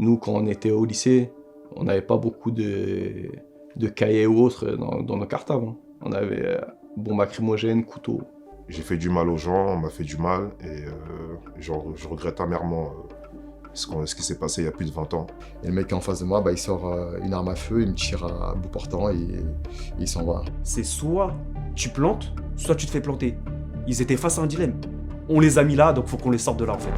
Nous, quand on était au lycée, on n'avait pas beaucoup de cahiers ou autres dans nos cartables, hein. On avait bombes lacrymogènes, couteaux. J'ai fait du mal aux gens, on m'a fait du mal et je regrette amèrement ce qui s'est passé il y a plus de 20 ans. Et le mec qui est en face de moi, il sort une arme à feu, il me tire à bout portant et il s'en va. C'est soit tu plantes, soit tu te fais planter. Ils étaient face à un dilemme. On les a mis là, donc faut qu'on les sorte de là en fait.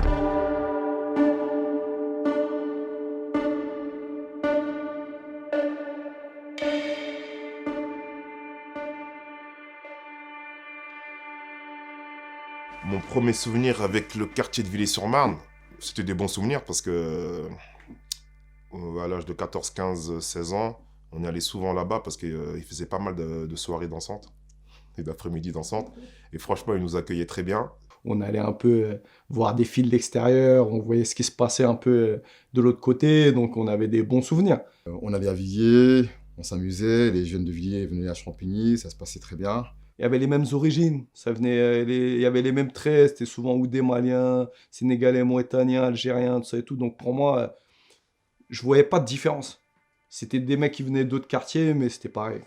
Mon premier souvenir avec le quartier de Villiers-sur-Marne, c'était des bons souvenirs parce que à l'âge de 14, 15, 16 ans, on est allé souvent là-bas parce qu'il faisait pas mal de soirées dansantes et d'après-midi dansantes. Et franchement, ils nous accueillaient très bien. On allait un peu voir des fils de l'extérieur, on voyait ce qui se passait un peu de l'autre côté, donc on avait des bons souvenirs. On allait à Villiers, on s'amusait, les jeunes de Villiers venaient à Champigny, ça se passait très bien. Il y avait les mêmes origines, il y avait les mêmes traits, c'était souvent ou des Maliens, Sénégalais, Mauritaniens, Algériens, tout ça et tout. Donc pour moi, je voyais pas de différence. C'était des mecs qui venaient d'autres quartiers, mais c'était pareil.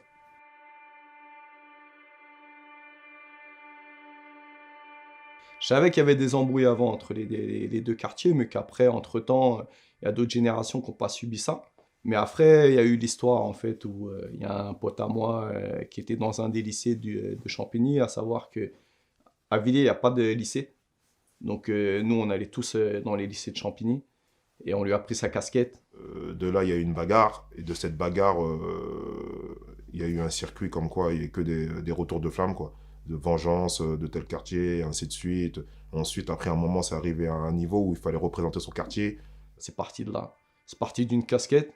Je savais qu'il y avait des embrouilles avant entre les deux quartiers, mais qu'après, entre-temps, il y a d'autres générations qui n'ont pas subi ça. Mais après, il y a eu l'histoire, en fait, où il y a un pote à moi qui était dans un des lycées de Champigny, à savoir qu'à Villiers, il n'y a pas de lycée. Donc, nous, on allait tous dans les lycées de Champigny, et on lui a pris sa casquette. De là, il y a eu une bagarre, et de cette bagarre, il y a eu un circuit comme quoi il n'y a que des retours de flammes, quoi. De vengeance de tel quartier, ainsi de suite. Ensuite, après un moment, c'est arrivé à un niveau où il fallait représenter son quartier. C'est parti de là. C'est parti d'une casquette.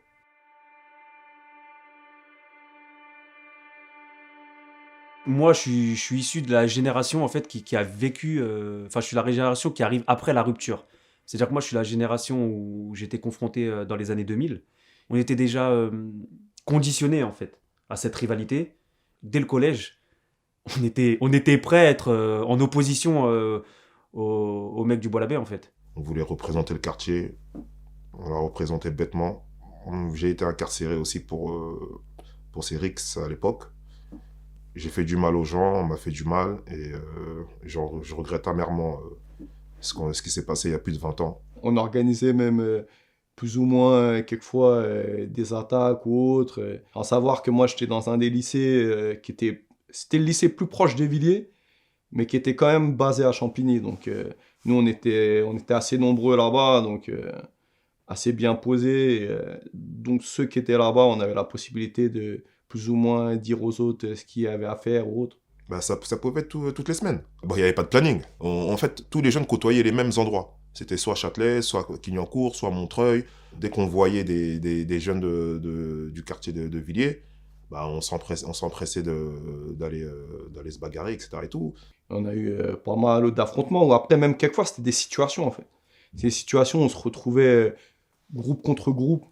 Moi, je suis issu de la génération en fait qui a vécu. Enfin, je suis la génération qui arrive après la rupture. C'est-à-dire que moi, je suis la génération où j'étais confronté dans les années 2000. On était déjà conditionné en fait à cette rivalité dès le collège. On était prêt à être en opposition aux mecs du Bois-l'Abbé en fait. On voulait représenter le quartier, on l'a représenté bêtement. J'ai été incarcéré aussi pour ces rixes à l'époque. J'ai fait du mal aux gens, on m'a fait du mal et je regrette amèrement ce qui s'est passé il y a plus de 20 ans. On organisait même plus ou moins quelquefois des attaques ou autres. À savoir que moi j'étais dans un des lycées c'était le lycée plus proche de Villiers, mais qui était quand même basé à Champigny. Donc nous on était assez nombreux là-bas, donc assez bien posés. Donc ceux qui étaient là-bas, on avait la possibilité de plus ou moins dire aux autres ce qu'ils avaient à faire ou autre. Bah, ça pouvait être toutes les semaines. Bon, il n'y avait pas de planning. En fait, tous les jeunes côtoyaient les mêmes endroits. C'était soit Châtelet, soit Clignancourt, soit Montreuil. Dès qu'on voyait des jeunes du quartier de Villiers, bah, on s'empressait d'aller se bagarrer, etc. Et tout. On a eu pas mal d'affrontements, ou après même quelquefois c'était des situations en fait. C'est des situations où on se retrouvait groupe contre groupe,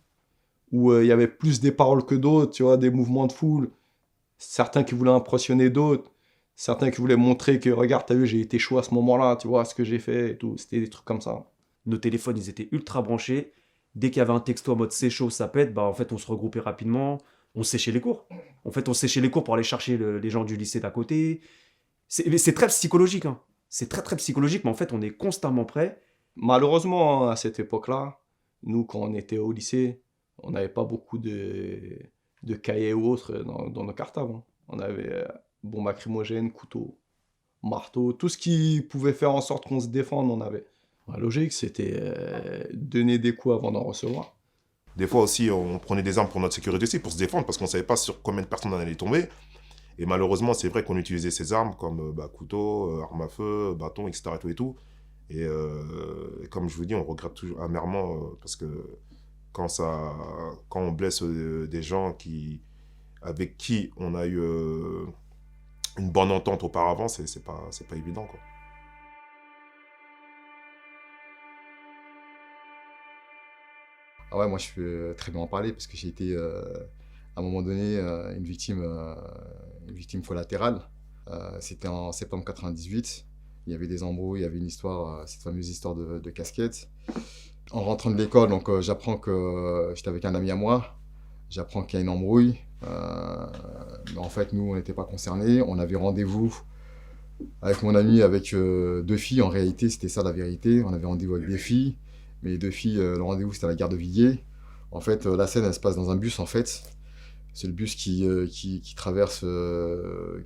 où il y avait plus des paroles que d'autres, tu vois, des mouvements de foule. Certains qui voulaient impressionner d'autres, certains qui voulaient montrer que, regarde, t'as vu, j'ai été chaud à ce moment-là, tu vois, ce que j'ai fait et tout. C'était des trucs comme ça. Nos téléphones, ils étaient ultra branchés. Dès qu'il y avait un texto en mode c'est chaud, ça pète, bah en fait, on se regroupait rapidement. On séchait les cours. En fait, on séchait les cours pour aller chercher les gens du lycée d'à côté. C'est très psychologique, hein. C'est très, très psychologique, mais en fait, on est constamment prêt. Malheureusement, hein, à cette époque-là, nous, quand on était au lycée, on n'avait pas beaucoup de cahiers ou autres dans nos cartables, hein. On avait bombes lacrymogènes, couteaux, marteaux, tout ce qui pouvait faire en sorte qu'on se défende, on avait. La logique, c'était donner des coups avant d'en recevoir. Des fois aussi, on prenait des armes pour notre sécurité aussi, pour se défendre, parce qu'on ne savait pas sur combien de personnes on allait tomber. Et malheureusement, c'est vrai qu'on utilisait ces armes comme couteau, arme à feu, bâton, etc. Et tout. Et comme je vous dis, on regrette toujours amèrement parce que quand on blesse des gens avec qui on a eu une bonne entente auparavant, c'est pas évident, quoi. Ah ouais, moi je peux très bien en parler parce que j'ai été à un moment donné une victime collatérale. C'était en septembre 98. Il y avait des embrouilles, il y avait une histoire, cette fameuse histoire de casquette. En rentrant de l'école, donc j'apprends que j'étais avec un ami à moi. J'apprends qu'il y a une embrouille. Mais en fait, nous, on n'était pas concernés. On avait rendez-vous avec mon ami, avec 2 filles. En réalité, c'était ça la vérité. On avait rendez-vous avec des filles. Mais les 2 filles, le rendez-vous, c'était à la gare de Villiers. En fait, la scène, elle se passe dans un bus, en fait. C'est le bus qui traverse,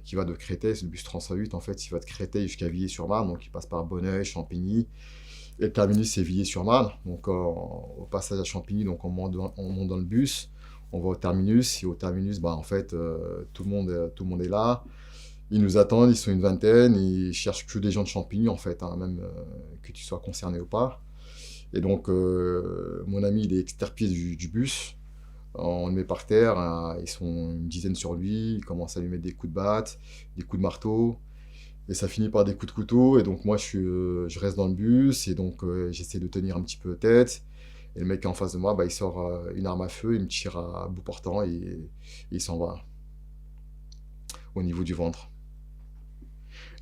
qui va de Créteil. C'est le bus 308, en fait. Il va de Créteil jusqu'à Villiers-sur-Marne. Donc, il passe par Bonneuil, Champigny. Et le terminus, c'est Villiers-sur-Marne. Donc, au passage à Champigny, donc, on monte dans le bus. On va au terminus. Et au terminus, bah, en fait, tout le monde est là. Ils nous attendent, ils sont une vingtaine. Ils cherchent que des gens de Champigny, en fait, hein, même que tu sois concerné ou pas. Et donc, mon ami, il est extirpé du bus. On le met par terre. Ils sont une dizaine sur lui. Ils commencent à lui mettre des coups de batte, des coups de marteau. Et ça finit par des coups de couteau. Et donc, moi, je reste dans le bus. Et donc, j'essaie de tenir un petit peu tête. Et le mec qui est en face de moi, bah, il sort une arme à feu. Il me tire à bout portant et il s'en va au niveau du ventre.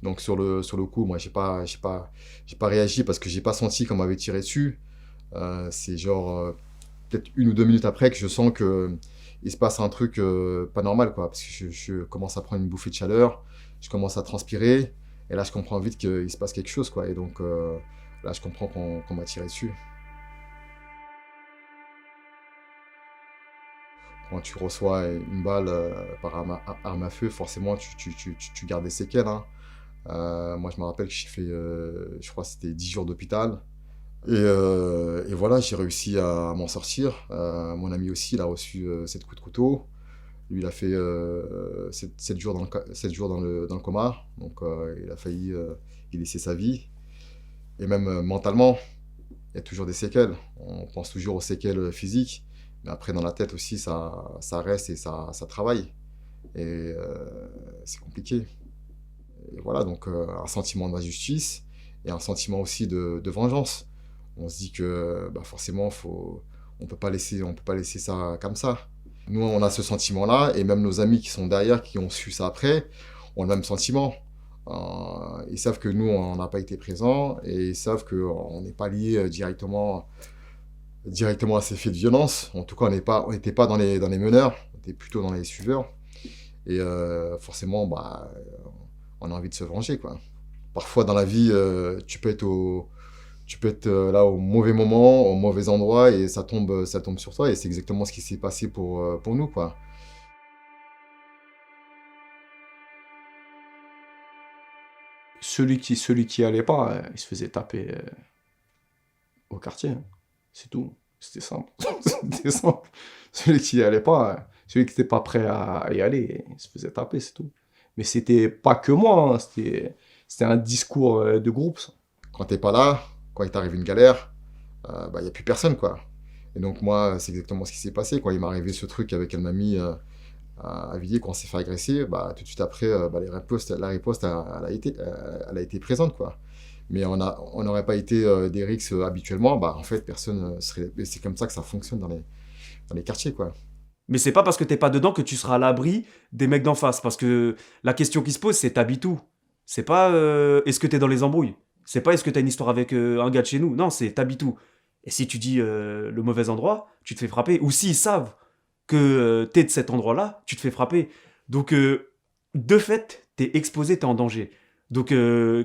Donc sur le coup, moi, j'ai pas réagi parce que j'ai pas senti qu'on m'avait tiré dessus. C'est genre peut-être 1 ou 2 minutes après que je sens que il se passe un truc pas normal, quoi, parce que je commence à prendre une bouffée de chaleur, je commence à transpirer, et là je comprends vite qu'il se passe quelque chose, quoi, et donc là je comprends qu'on m'a tiré dessus. Quand tu reçois une balle par arme à feu, forcément tu gardes des séquelles, hein. Moi, je me rappelle que j'ai fait, je crois que c'était 10 jours d'hôpital. Et voilà, j'ai réussi à m'en sortir. Mon ami aussi, il a reçu 7 coups de couteau. Lui, il a fait 7 jours dans le coma. Donc, il a failli y laisser sa vie. Et même mentalement, il y a toujours des séquelles. On pense toujours aux séquelles physiques. Mais après, dans la tête aussi, ça reste et ça travaille. Et c'est compliqué. Et voilà, donc un sentiment d'injustice et un sentiment aussi de vengeance. On se dit que bah, forcément, on peut pas laisser ça comme ça. Nous, on a ce sentiment-là, et même nos amis qui sont derrière, qui ont su ça après, ont le même sentiment. Ils savent que nous, on n'a pas été présents, et ils savent qu'on n'est pas lié directement à ces faits de violence. En tout cas, on n'était pas dans les meneurs, on était plutôt dans les suiveurs. Et forcément, bah, on a envie de se venger, quoi. Parfois dans la vie, tu peux être là au mauvais moment, au mauvais endroit, et ça tombe sur toi, et c'est exactement ce qui s'est passé pour nous, quoi. Celui qui allait pas, il se faisait taper au quartier, hein. C'est tout. C'était simple. C'était simple. Celui qui allait pas, celui qui n'était pas prêt à y aller, il se faisait taper, c'est tout. Mais c'était pas que moi, hein, c'était un discours de groupe, ça. Quand t'es pas là, quand il t'arrive une galère, bah, y a plus personne, quoi. Et donc moi, c'est exactement ce qui s'est passé. Quand il m'est arrivé ce truc avec elle mamie à Villiers, quand on s'est fait agresser, bah, tout de suite après, bah, la riposte, elle a été présente, quoi. Mais on n'aurait pas été des rixes habituellement, bah, en fait, personne serait... Et c'est comme ça que ça fonctionne dans les quartiers, quoi. Mais c'est pas parce que t'es pas dedans que tu seras à l'abri des mecs d'en face. Parce que la question qui se pose, c'est t'habites où? C'est pas est-ce que t'es dans les embrouilles? C'est pas est-ce que t'as une histoire avec un gars de chez nous? Non, c'est t'habites où? Et si tu dis le mauvais endroit, tu te fais frapper. Ou s'ils savent que t'es de cet endroit-là, tu te fais frapper. Donc, de fait, t'es exposé, t'es en danger. Donc,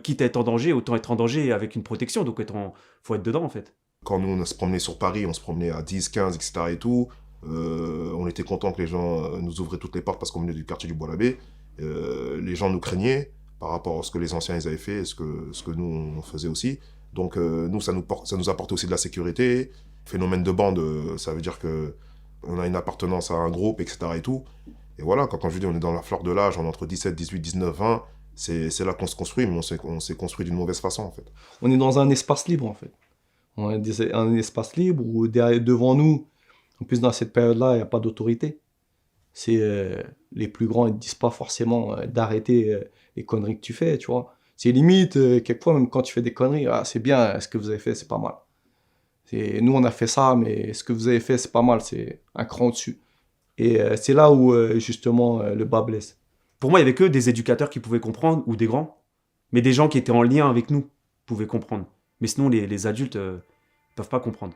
quitte à être en danger, autant être en danger avec une protection. Donc, faut être dedans, en fait. Quand nous, on se promenait sur Paris, on se promenait à 10, 15, etc. et tout, on était content que les gens nous ouvraient toutes les portes parce qu'on venait du quartier du Bois-l'Abbé. Les gens nous craignaient par rapport à ce que les anciens ils avaient fait et ce que nous, on faisait aussi. Donc, nous, ça nous apportait aussi de la sécurité. Phénomène de bande, ça veut dire qu'on a une appartenance à un groupe, etc. et tout. Et voilà, quand je dis on est dans la fleur de l'âge, on est entre 17, 18, 19, 20, c'est là qu'on se construit, mais on s'est construit d'une mauvaise façon, en fait. On est dans un espace libre, en fait. On est un espace libre où devant nous, en plus dans cette période-là, il n'y a pas d'autorité. C'est les plus grands, ils ne disent pas forcément d'arrêter les conneries que tu fais, tu vois. C'est limite, quelquefois, même quand tu fais des conneries, ah, c'est bien, ce que vous avez fait, c'est pas mal. Nous, on a fait ça, mais ce que vous avez fait, c'est pas mal, c'est un cran au-dessus. Et c'est là où, justement, le bas blesse. Pour moi, il y avait que des éducateurs qui pouvaient comprendre, ou des grands. Mais des gens qui étaient en lien avec nous pouvaient comprendre. Mais sinon, les adultes peuvent pas comprendre.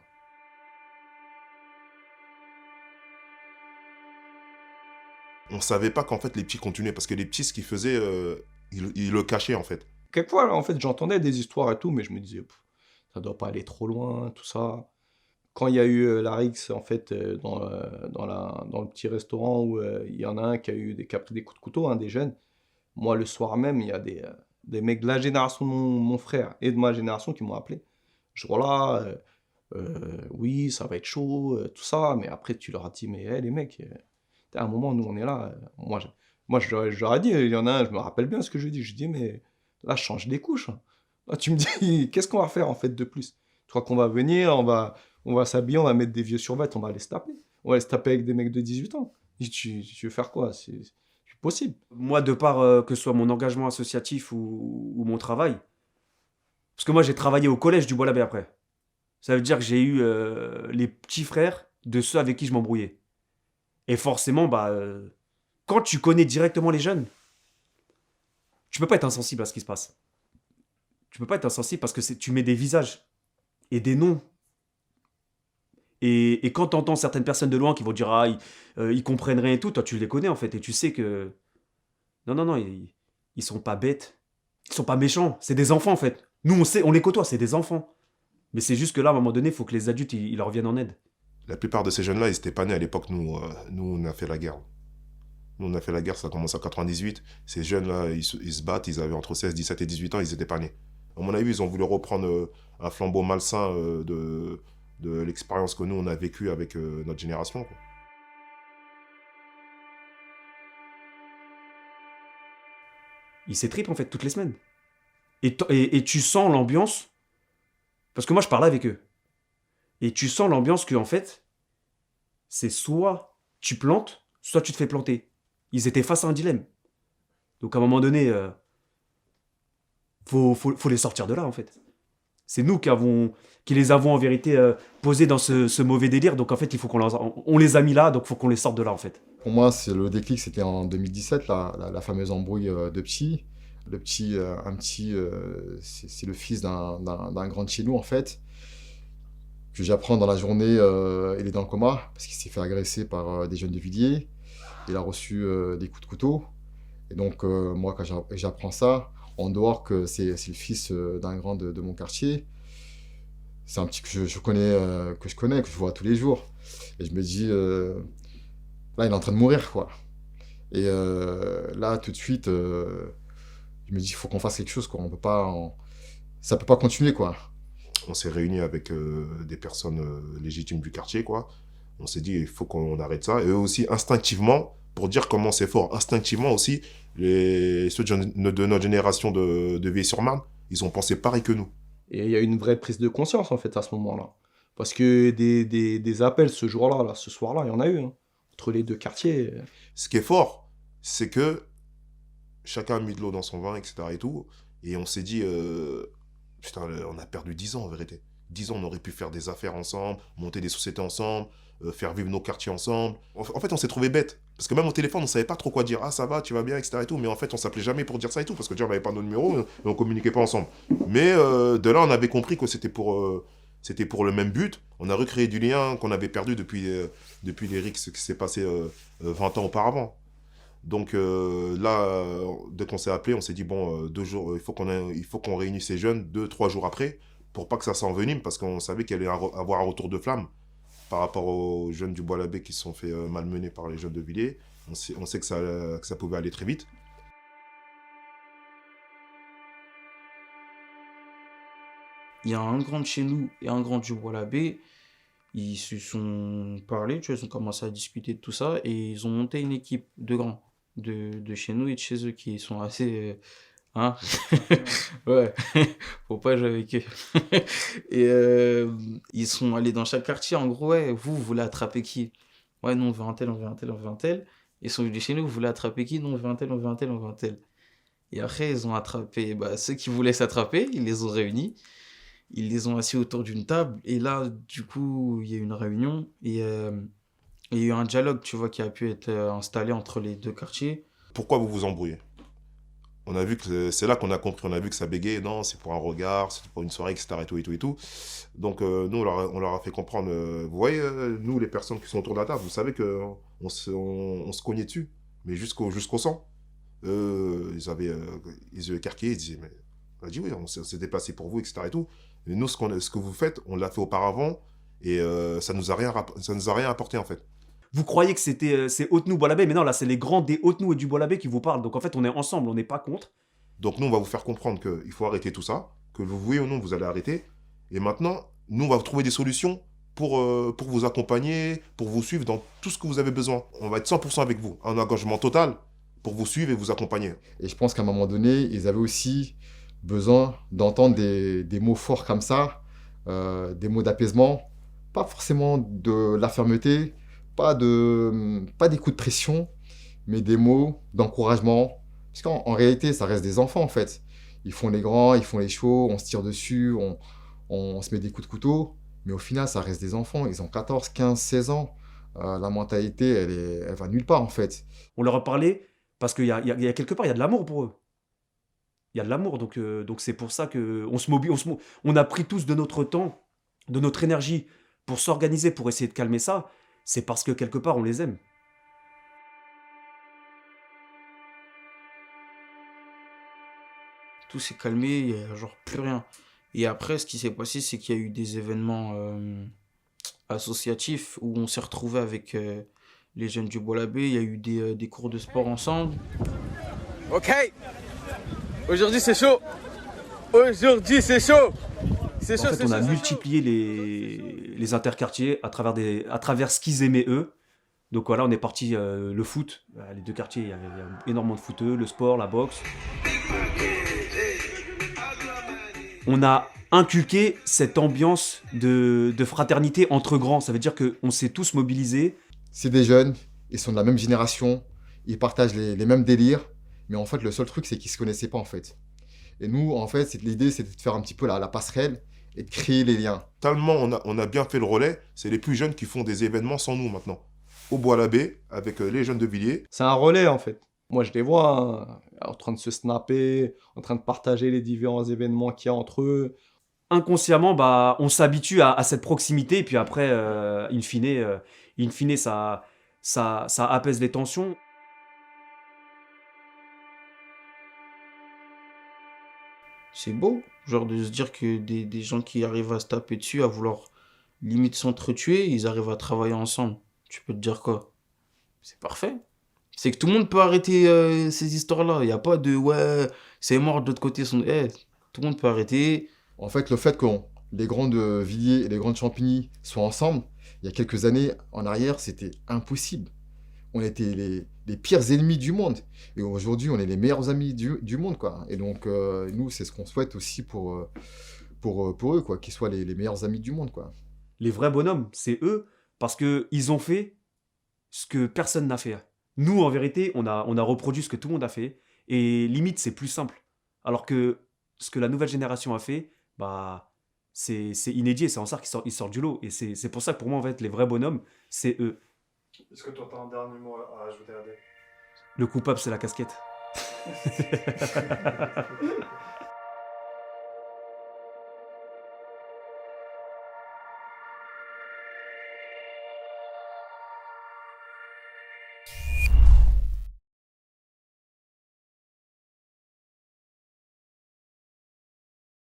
On savait pas qu'en fait les petits continuaient, parce que les petits, ce qu'ils faisaient, ils le cachaient en fait. Quelquefois, en fait, j'entendais des histoires et tout, mais je me disais, pff, ça doit pas aller trop loin, tout ça. Quand il y a eu la rixe, en fait, dans le petit restaurant où il y en a un qui a pris des coups de couteau, hein, des jeunes, moi, le soir même, il y a des mecs de la génération de mon frère et de ma génération qui m'ont appelé. Je vois là, oui, ça va être chaud, tout ça, mais après, tu leur as dit, mais hey, les mecs, à un moment, nous, on est là. Je leur ai dit, il y en a un, je me rappelle bien ce que je lui ai dit. Je lui ai dit, mais là, je change des couches, hein. Là, tu me dis, qu'est-ce qu'on va faire en fait de plus? Tu crois qu'on va venir, on va s'habiller, on va mettre des vieux survêtements, on va aller se taper. On va aller se taper avec des mecs de 18 ans. Je dis, tu veux faire quoi? C'est possible. Moi, de part que ce soit mon engagement associatif ou mon travail, parce que moi, j'ai travaillé au collège du Bois-l'Abbé après. Ça veut dire que j'ai eu les petits frères de ceux avec qui je m'embrouillais. Et forcément, quand tu connais directement les jeunes, tu peux pas être insensible à ce qui se passe. Tu peux pas être insensible parce que tu mets des visages et des noms. Et quand tu entends certaines personnes de loin qui vont dire ah ils comprennent rien et tout, toi tu les connais en fait et tu sais que non ils sont pas bêtes, ils sont pas méchants, c'est des enfants en fait. Nous on sait, on les côtoie, c'est des enfants. Mais c'est juste que là à un moment donné, il faut que les adultes ils leur viennent en aide. La plupart de ces jeunes-là, ils n'étaient pas nés à l'époque, nous, on a fait la guerre. Nous, on a fait la guerre, ça a commencé en 98. Ces jeunes-là, ils se battent, ils avaient entre 16, 17 et 18 ans, ils n'étaient pas nés. À mon avis, ils ont voulu reprendre un flambeau malsain de l'expérience que nous, on a vécue avec notre génération, quoi. Ils s'étripent en fait toutes les semaines. Et tu sens l'ambiance, parce que moi je parlais avec eux. Et tu sens l'ambiance que en fait, c'est soit tu plantes, soit tu te fais planter. Ils étaient face à un dilemme. Donc à un moment donné, faut les sortir de là en fait. C'est nous qui les avons en vérité posés dans ce mauvais délire. Donc en fait, il faut on les a mis là, donc il faut qu'on les sorte de là en fait. Pour moi, le déclic, c'était en 2017, la fameuse embrouille de Psy. Le petit, c'est le fils d'un grand de chez nous, en fait, que j'apprends dans la journée, il est dans le coma, parce qu'il s'est fait agresser par des jeunes de Villiers. Il a reçu des coups de couteau. Et donc, moi, quand j'apprends ça, en dehors que c'est le fils d'un grand de mon quartier, c'est un petit que je connais, que je vois tous les jours. Et je me dis, là, il est en train de mourir, quoi. Et là, tout de suite, je me dis, il faut qu'on fasse quelque chose, quoi. Ça peut pas continuer, quoi. On s'est réunis avec des personnes légitimes du quartier, quoi. On s'est dit, il faut qu'on arrête ça. Et eux aussi, instinctivement, pour dire comment c'est fort, instinctivement aussi, ceux de notre génération de Villiers-sur-Marne, ils ont pensé pareil que nous. Et il y a eu une vraie prise de conscience, en fait, à ce moment-là. Parce que des appels ce jour-là, là, ce soir-là, il y en a eu, hein, entre les deux quartiers. Ce qui est fort, c'est que chacun a mis de l'eau dans son vin, etc. et tout. Et on s'est dit, putain, on a perdu 10 ans en vérité. 10 ans, on aurait pu faire des affaires ensemble, monter des sociétés ensemble, faire vivre nos quartiers ensemble. En fait, on s'est trouvé bête. Parce que même au téléphone, on savait pas trop quoi dire. Ah, ça va, tu vas bien, etc. et tout. Mais en fait, on s'appelait jamais pour dire ça et tout. Parce que déjà, on n'avait pas nos numéros et on communiquait pas ensemble. Mais de là, on avait compris que c'était pour le même but. On a recréé du lien qu'on avait perdu depuis les rixes qui s'est passé 20 ans auparavant. Donc là, dès qu'on s'est appelé, on s'est dit, bon, 2 jours, il faut qu'on réunisse ces jeunes 2-3 jours après, pour pas que ça s'envenime, parce qu'on savait qu'il allait avoir un retour de flamme par rapport aux jeunes du Bois-l'Abbé qui se sont fait malmener par les jeunes de Villiers. On sait que ça pouvait aller très vite. Il y a un grand de chez nous et un grand du Bois-l'Abbé. Ils se sont parlé, tu vois, ils ont commencé à discuter de tout ça et ils ont monté une équipe de grands de chez nous et de chez eux qui sont assez. Hein? Ouais, faut pas jouer avec eux. Et ils sont allés dans chaque quartier. En gros, ouais, vous voulez attraper qui? Ouais, nous on veut un tel, on veut un tel, on veut un tel. Ils sont venus chez nous, vous voulez attraper qui? Non, on veut un tel, on veut un tel, on veut un tel. Et après, ils ont attrapé ceux qui voulaient s'attraper, ils les ont réunis. Ils les ont assis autour d'une table. Et là, du coup, il y a eu une réunion. Et il y a eu un dialogue, tu vois, qui a pu être installé entre les deux quartiers. Pourquoi vous vous embrouillez? On a vu que c'est là qu'on a compris, on a vu que ça bégayait, non, c'est pour un regard, c'est pour une soirée, etc. et tout. Donc, nous, on leur a fait comprendre, vous voyez, nous, les personnes qui sont autour de la table, vous savez qu'on se cognait dessus, mais jusqu'au sang. Ils avaient écarquillé, ils disaient, mais on a dit oui, on s'est déplacé pour vous, etc. et tout. Mais nous, ce que vous faites, on l'a fait auparavant, et ça nous a rien apporté, en fait. Vous croyez que c'est Haute-Nou, Bois-l'Abbé, mais non, là, c'est les grands des Haute-Nou et du Bois-l'Abbé qui vous parlent. Donc en fait, on est ensemble, on n'est pas contre. Donc nous, on va vous faire comprendre qu'il faut arrêter tout ça, que vous voulez ou non, vous allez arrêter. Et maintenant, nous, on va vous trouver des solutions pour vous accompagner, pour vous suivre dans tout ce que vous avez besoin. On va être 100% avec vous, un engagement total pour vous suivre et vous accompagner. Et je pense qu'à un moment donné, ils avaient aussi besoin d'entendre des mots forts comme ça, des mots d'apaisement, pas forcément de la fermeté, pas des coups de pression, mais des mots d'encouragement. Parce qu'en réalité, ça reste des enfants, en fait. Ils font les grands, ils font les chauds, on se tire dessus, on se met des coups de couteau. Mais au final, ça reste des enfants. Ils ont 14, 15, 16 ans. La mentalité, elle va nulle part, en fait. On leur a parlé parce qu'il y a quelque part, il y a de l'amour pour eux. Il y a de l'amour, donc c'est pour ça qu'on se mobilise. On a pris tous de notre temps, de notre énergie pour s'organiser, pour essayer de calmer ça. C'est parce que quelque part, on les aime. Tout s'est calmé, il n'y a genre plus rien. Et après, ce qui s'est passé, c'est qu'il y a eu des événements associatifs où on s'est retrouvés avec les jeunes du Bois-l'Abbé. Il y a eu des cours de sport ensemble. Ok, aujourd'hui c'est chaud. Aujourd'hui c'est chaud. C'est chaud, En fait, c'est on chaud, a c'est multiplié les interquartiers à travers ce qu'ils aimaient eux. Donc voilà, on est parti le foot. Les deux quartiers, il y avait énormément de footeux, le sport, la boxe. On a inculqué cette ambiance de fraternité entre grands. Ça veut dire qu'on s'est tous mobilisés. C'est des jeunes, ils sont de la même génération, ils partagent les mêmes délires, mais en fait, le seul truc, c'est qu'ils ne se connaissaient pas, en fait. Et nous, en fait, l'idée, c'était de faire un petit peu la passerelle et de créer les liens. Tellement on a bien fait le relais, c'est les plus jeunes qui font des événements sans nous maintenant. Au Bois-l'Abbé, avec les jeunes de Villiers. C'est un relais, en fait. Moi, je les vois en train de se snapper, en train de partager les différents événements qu'il y a entre eux. Inconsciemment, bah, on s'habitue à cette proximité. Et puis après, in fine, ça apaise les tensions. C'est beau, genre de se dire que des gens qui arrivent à se taper dessus, à vouloir limite s'entretuer, ils arrivent à travailler ensemble. Tu peux te dire quoi? C'est parfait. C'est que tout le monde peut arrêter ces histoires-là. Il n'y a pas de ouais, c'est mort de l'autre côté. Tout le monde peut arrêter. En fait, le fait que les grands de Villiers et les grands de Champigny soient ensemble, il y a quelques années en arrière, c'était impossible. On était les pires ennemis du monde. Et aujourd'hui, on est les meilleurs amis du monde, quoi. Et donc, nous, c'est ce qu'on souhaite aussi pour eux, quoi, qu'ils soient les meilleurs amis du monde, quoi. Les vrais bonhommes, c'est eux, parce qu'ils ont fait ce que personne n'a fait. Nous, en vérité, on a reproduit ce que tout le monde a fait, et limite, c'est plus simple. Alors que ce que la nouvelle génération a fait, bah, c'est inédit, c'est en ça qu'ils sortent du lot. Et c'est pour ça que pour moi, en fait, les vrais bonhommes, c'est eux. Est-ce que toi, t'as un dernier mot à ajouter, Adé? Le coupable, c'est la casquette.